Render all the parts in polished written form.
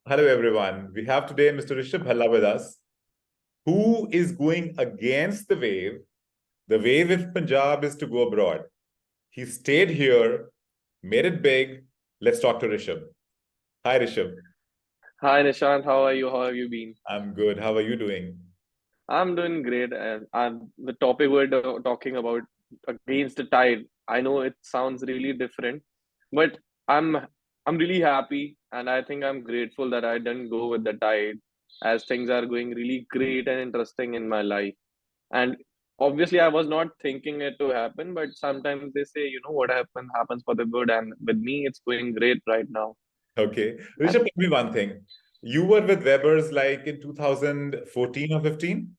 Hello, everyone. We have today Mr. Rishab Bhalla with us, who is going against the wave. The wave if Punjab is to go abroad. He stayed here, made it big. Let's talk to Rishab. Hi, Rishab. Hi Nishant, how are you? How have you been? I'm good. How are you doing? I'm doing great, and the topic we're talking about against the tide. I know it sounds really different, but I'm I'm really happy, and I think I'm grateful that I didn't go with the tide, as things are going really great and interesting in my life. And obviously, I was not thinking it to happen, but sometimes they say, what happens for the good, and with me, it's going great right now. Okay. Rishab, tell me one thing. You were with Webberz like in 2014 or 15?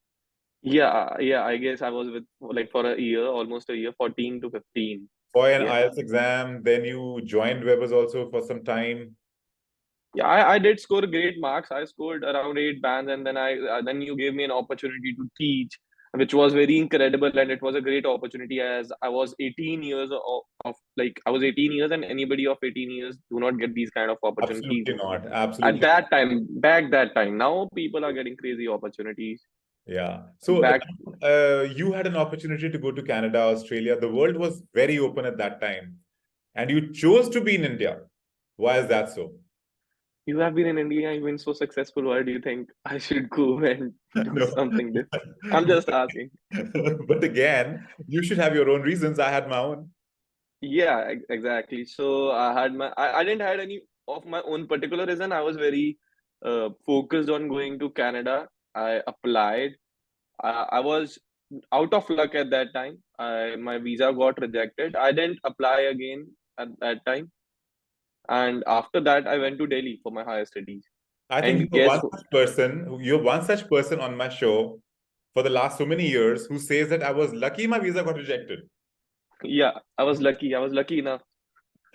Yeah, I guess I was with like for a year, almost a year, 14 to 15. For an Yeah. IELTS exam, then you joined Webberz also for some time. Yeah, I did score great marks. I scored around 8 bands, and then you gave me an opportunity to teach, which was very incredible, and it was a great opportunity as I was 18 years of like I was 18 years, and anybody of 18 years do not get these kind of opportunities Absolutely not. at Absolutely. that time, back that time. Now people are getting crazy opportunities. Yeah. So Back you had an opportunity to go to Canada, Australia. The world was very open at that time, and you chose to be in India. Why is that so? You have been in India, you've been so successful. Why do you think I should go and do No. something different? I'm just asking. But again, you should have your own reasons. I had my own. Yeah, exactly. So I didn't had any of my own particular reason. I was very focused on going to Canada. I applied. I was out of luck at that time. My visa got rejected. I didn't apply again at that time. And after that, I went to Delhi for my higher studies. I think And guess who? you're one such person on my show for the last so many years who says that I was lucky my visa got rejected. Yeah, I was lucky. I was lucky enough.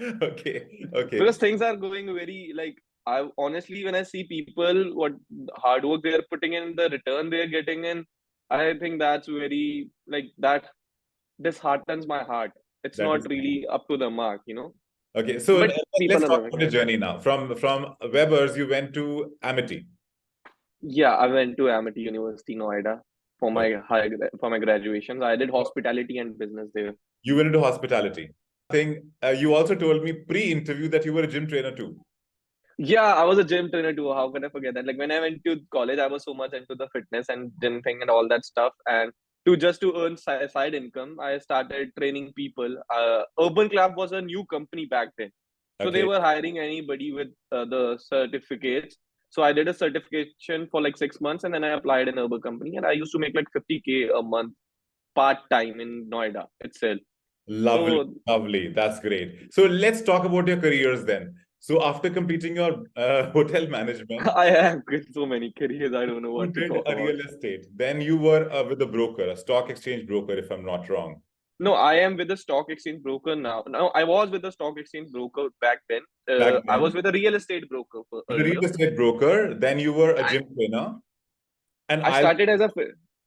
Okay, okay. Because things are going very like I honestly when I see people what hard work they are putting in, the return they are getting in, I think that's very like that disheartens my heart. It's That not is fine. really up to the mark. Okay, so But let's people are talk loving about the it. journey now. From Webber's, you went to Amity. Yeah, I went to Amity University, Noida for my for my graduations. I did hospitality and business there. You went into hospitality. I think you also told me pre-interview that you were a gym trainer too. Yeah, I was a gym trainer too. How can I forget that? Like when I went to college, I was so much into the fitness and gym thing and all that stuff. And to earn side income, I started training people. Urban Club was a new company back then, so they Okay. were hiring anybody with the certificates. So I did a certification for like 6 months, and then I applied in Urban Company, and I used to make like 50K a month part time in Noida itself. Lovely, So lovely. That's great. So let's talk about your careers then. So after completing your hotel management, I have so many careers. I don't know you what to did talk a about. real estate. Then you were with a broker, a stock exchange broker, if I'm not wrong. No, I am with a stock exchange broker now. No, I was with a stock exchange broker back then. Back I was then, with a real estate broker for with a earlier. real estate broker, then you were a I, gym trainer, and I I'll started as a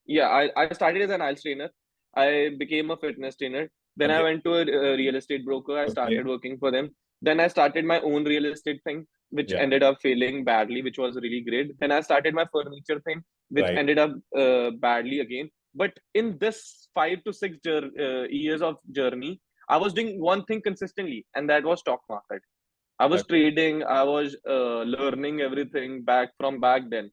yeah, I started as an IELTS trainer. I became a fitness trainer. Then I okay, went to a real estate broker. I started okay, working for them. Then I started my own real estate thing, which yeah, ended up failing badly, which was really great. Then I started my furniture thing, which right. ended up badly again. But in this 5 to 6 years of journey, I was doing one thing consistently, and that was stock market. I was Okay. trading. I was learning everything back then,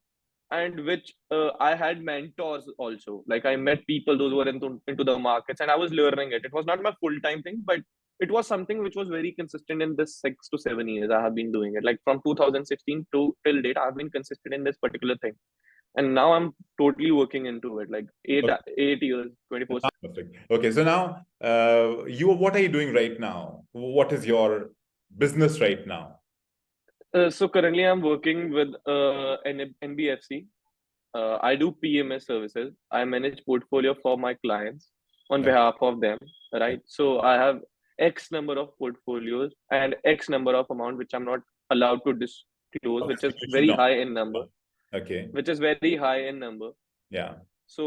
and which I had mentors also. Like I met people those who were into the markets, and I was learning it. It was not my full time thing, but it was something which was very consistent in this 6 to 7 years. I have been doing it. Like from 2016 to till date, I've been consistent in this particular thing, and now I'm totally working into it. Like Okay. 8 years, 24. Perfect. Okay, so now what are you doing right now? What is your business right now? So currently, I'm working with an NBFC. I do PMS services. I manage portfolio for my clients on Okay. behalf of them, right? So I have X number of portfolios and X number of amount which I'm not allowed to disclose, which is Obviously, you should very not. high in number, Okay. which is very high in number. Yeah. So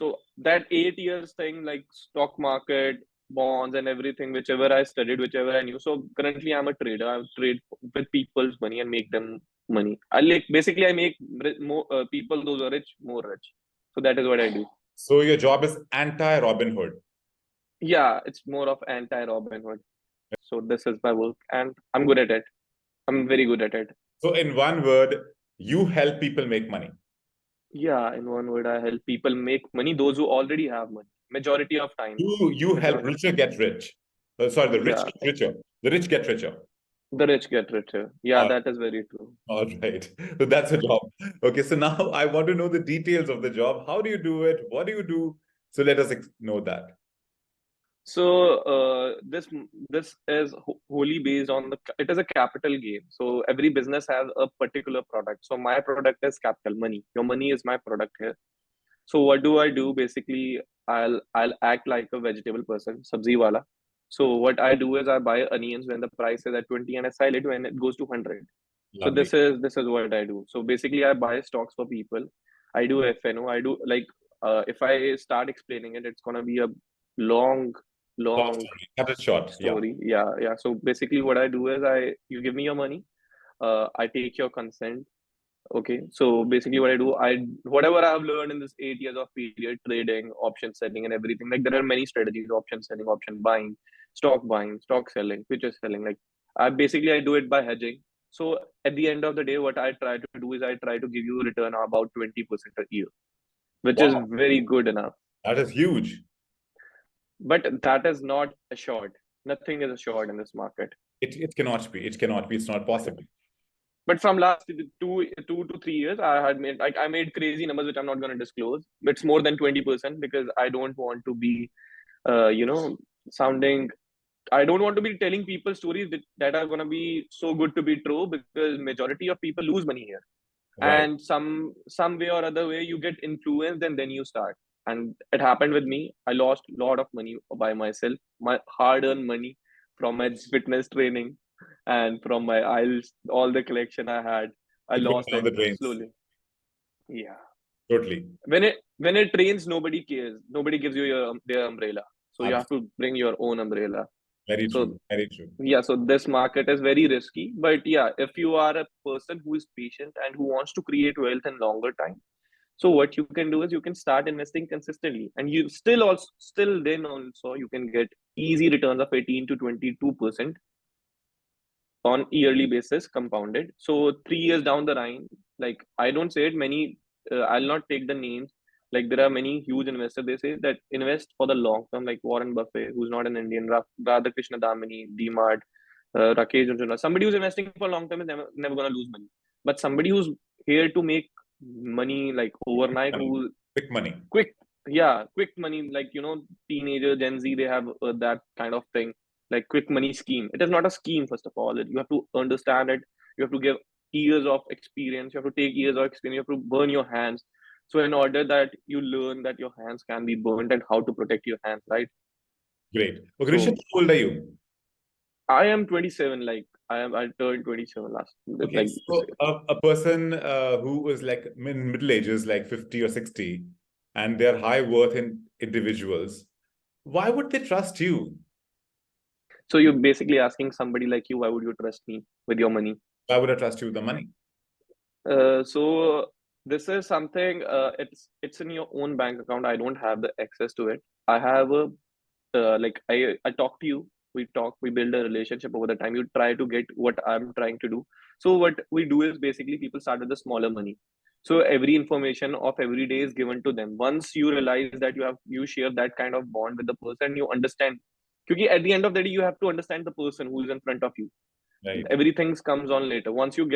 so that 8 years thing like stock market, bonds, and everything, whichever I studied, whichever I knew. So currently I'm a trader. I trade with people's money and make them money. I like basically I make more people those are rich more rich. So that is what I do. So your job is anti-Robin Hood. Yeah, it's more of anti-Robin Hood. So this is my work, and I'm good at it. I'm very good at it. So in one word, you help people make money. Yeah, in one word, I help people make money. Those who already have money, majority of time. You help Majority. richer get rich. Sorry, the rich Yeah, get richer. The rich get richer. the rich get richer. Yeah, All that is very true. all right. So that's a job. Okay, so now I want to know the details of the job. How do you do it? What do you do? So let us know that. So this is wholly based on it is a capital game. So every business has a particular product. So my product is capital money. Your money is my product here. So what do I do? Basically, I'll act like a vegetable person, sabzi wala. So what I do is I buy onions when the price is at 20 and I sell it when it goes to 100. So Lovely. this is what I do. So basically, I buy stocks for people. I do FNO. I do like if I start explaining it, it's gonna be a long, Long long story. Cut it short. Yeah. story. Yeah, yeah. So basically, what I do is you give me your money. I take your consent. Okay. So basically, what I do, whatever I've learned in this 8 years of period trading, option selling, and everything. Like there are many strategies: option selling, option buying, stock selling, future selling. Like I do it by hedging. So at the end of the day, what I try to do is I try to give you a return of about 20% a year, which is Wow. very good enough. That is huge. But that is not assured. Nothing is assured in this market. It cannot be. It cannot be. It's not possible. But from last 2 to 3 years, I made crazy numbers which I'm not going to disclose. It's more than 20% because I don't want to be, sounding. I don't want to be telling people stories that are going to be so good to be true because majority of people lose money here, Right. and some way or other way you get influenced and then you start. And it happened with me. I lost a lot of money by myself, my hard-earned money from my fitness training and from my IELTS, all the collection I had. I It went lost down it the drains. slowly. Yeah. Totally. When it rains, nobody cares. Nobody gives you their umbrella. So you have Absolutely. to bring your own umbrella. Very So true. Very true. yeah, so this market is very risky. But yeah, if you are a person who is patient and who wants to create wealth in longer time, so what you can do is you can start investing consistently, and you still then also you can get easy returns of 18 to 22% on yearly basis compounded. So 3 years down the line, like I don't say it many, I'll not take the names. Like there are many huge investors. They say that invest for the long term, like Warren Buffett, who's not an Indian, Radhakrishna Damani, DMart, Rakesh Junjunwala. Somebody who's investing for long term is never gonna lose money. But somebody who's here to make money like overnight, Money. who Quick money. quick, yeah, quick money, like teenager Gen Z, they have that kind of thing, like quick money scheme. It is not a scheme. First of all, you have to understand it. You have to give years of experience. You have to take years of experience. You have to burn your hands. So in order that you learn that your hands can be burned and how to protect your hands, right? Great. Okay, Rishab, So how old are you? I am 27. Like I turned 27 last, Okay, like this so year. a person who is like in middle ages, like 50 or 60, and they're high worth in individuals, why would they trust you? So you're basically asking somebody like you, why would you trust me with your money? Why would I trust you with the money? So this is something. It's in your own bank account. I don't have the access to it. I have a like I talk to you. We talk. We build a relationship over the time. You try to get what I'm trying to do. So what we do is basically people start with the smaller money. So every information of every day is given to them. Once you realize that you share that kind of bond with the person, you understand. Because at the end of the day, you have to understand the person who is in front of you. Right. Everything comes on later. Once you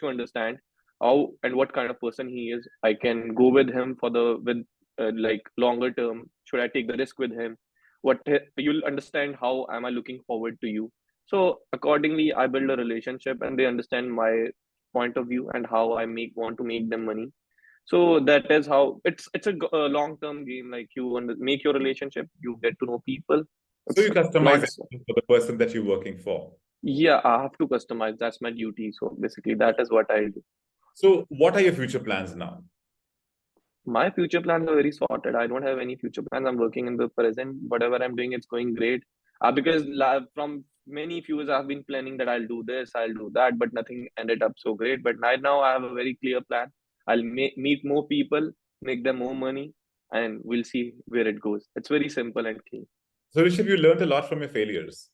understand how and what kind of person he is, I can go with him for the with like longer term. Should I take the risk with him? You'll understand how am I looking forward to you. So accordingly, I build a relationship, and they understand my point of view and how I want to make them money. So that is how it's a long term game. Like make your relationship, you get to know people. So It's you customize not. everything for the person that you're working for. Yeah, I have to customize. That's my duty. So basically, that is what I do. So what are your future plans now? My future plans are very sorted. I don't have any future plans. I'm working in the present. Whatever I'm doing, it's going great. Because from many few years I've been planning that I'll do this, I'll do that, but nothing ended up so great. But right now I have a very clear plan. I'll meet more people, make them more money, and we'll see where it goes. It's very simple and clean. So, Rishabh, you learned a lot from your failures.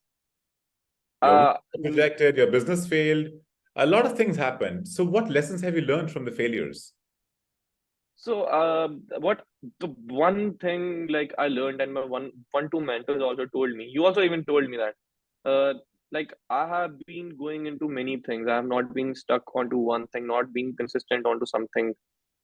Your visa Uh, got rejected, your business failed. A lot of things happened. So, what lessons have you learned from the failures? So, what the one thing like I learned, and my two mentors also told me. You also even told me that, like I have been going into many things. I have not been stuck onto one thing, not being consistent onto something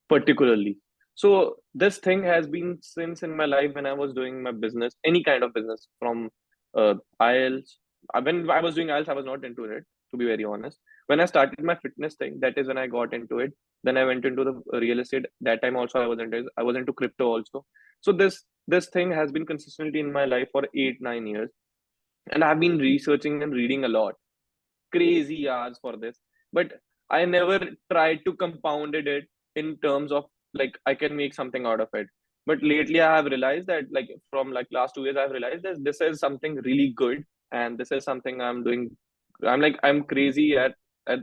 particularly. So this thing has been since in my life when I was doing my business, any kind of business from IELTS. When I was doing IELTS, I was not into it, to be very honest. When I started my fitness thing, that is when I got into it. Then I went into the real estate. That time also I was into it. I was into crypto also. So this thing has been consistently in my life for 8 9 years, and I've been researching and reading a lot, crazy hours for this, but I never tried to compounded it in terms of like I can make something out of it. But lately I have realized that, like from like last 2 years, I've realized that this is something really good, and this is something I'm doing. I'm crazy at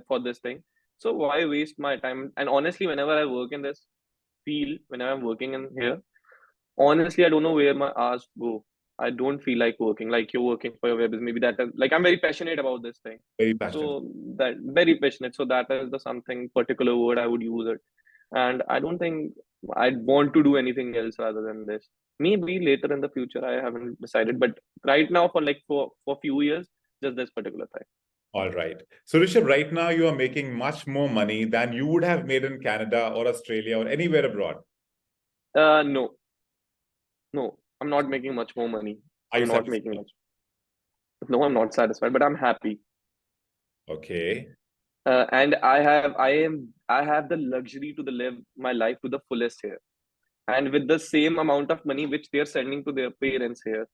for this thing. So why waste my time? And honestly, whenever I work in this field, whenever I'm working in here, honestly, I don't know where my hours go. I don't feel like working like you're working for your web. Maybe that is like I'm very passionate about this thing. Very passionate. So that very passionate. So that is the something particular word I would use it. And I don't think I'd want to do anything else rather than this. Maybe later in the future, I haven't decided. But right now, for like for few years, just this particular thing. All right. So, Rishabh, right now you are making much more money than you would have made in Canada or Australia or anywhere abroad. No, no, I'm not making much more money. Are you I'm not making satisfied? much. No, I'm not satisfied, but I'm happy. Okay. And I have the luxury to live my life to the fullest here, and with the same amount of money which they're sending to their parents here,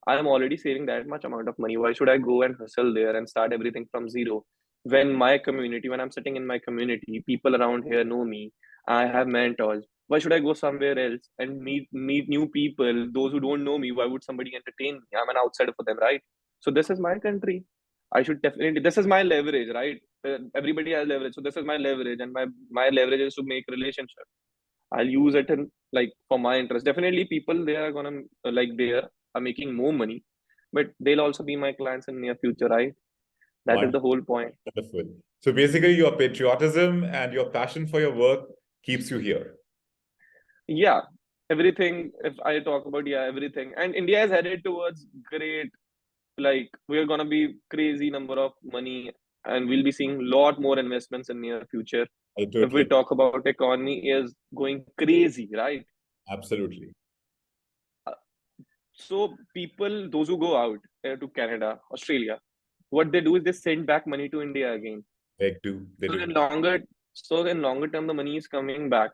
I am already saving that much amount of money. Why should I go and hustle there and start everything from zero when my community, when I'm sitting in my community, people around here know me, I have mentors. Why should I go somewhere else and meet new people, those who don't know me? Why would somebody entertain me? I'm an outsider for them, right? So this is my country. I should definitely, this is my leverage, right? Everybody has leverage, so this is my leverage, and my leverage is to make relationship. I'll use it in like for my interest. Definitely, people they are gonna like they are making more money, but they'll also be my clients in near future, right? That is the whole point. Wonderful. So basically, your patriotism and your passion for your work keeps you here. Yeah, everything. If I talk about everything, and India is headed towards great. Like we're gonna be crazy number of money, and we'll be seeing lot more investments in near future. I If we totally, talk about economy is going crazy, right? absolutely. So people, those who go out to Canada, Australia, what they do is they send back money to India again. They do. They So do. in longer, so in longer term, the money is coming back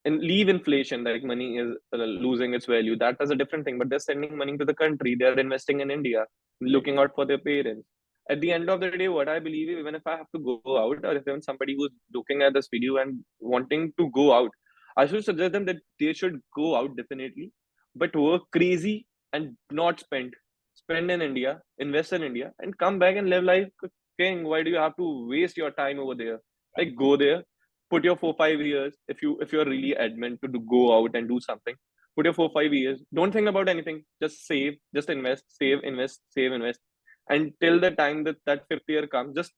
and leave inflation. Like money is losing its value. That is a different thing. But they're sending money to the country. They're investing in India, Right. looking out for their parents. At the end of the day, what I believe, even if I have to go out, or if even somebody who's looking at this video and wanting to go out, I should suggest them that they should go out definitely, but work crazy and not spend. Spend in India, invest in India, and come back and live life king. Why do you have to waste your time over there? Like go there, put your 4 5 years. If you're really adamant to go out and do something, put your 4 5 years. Don't think about anything. Just save, just invest, save, invest, save, invest, until the time that that fifth year comes. Just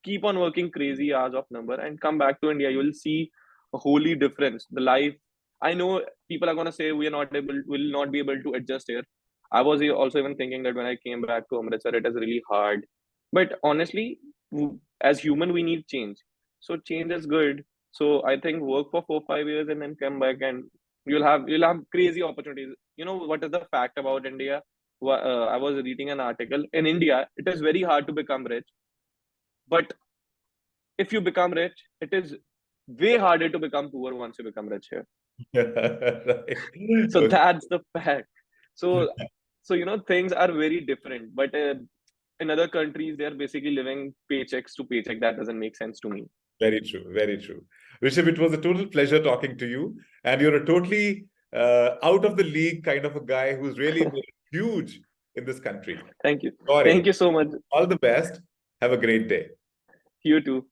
keep on working crazy hours of number and come back to India. You will see a wholly difference. The life. I know people are gonna say we are not able, will not be able to adjust here. I was also even thinking that when I came back to Amritsar, it is really hard. But honestly, as human, we need change. So change is good. So I think work for 4 5 years and then come back, and you'll have crazy opportunities. You know what is the fact about India? I was reading an article. In India, it is very hard to become rich, but if you become rich, it is way harder to become poor once you become rich here. Right. So Okay. that's the fact. So things are very different, but in other countries they're basically living paychecks to paycheck. That doesn't make sense to me. Very true. Very true. Rishabh, it was a total pleasure talking to you. And you're a totally out of the league kind of a guy who's really made a huge in this country. Thank you. Sorry. Thank you so much. All the best. Have a great day. You too.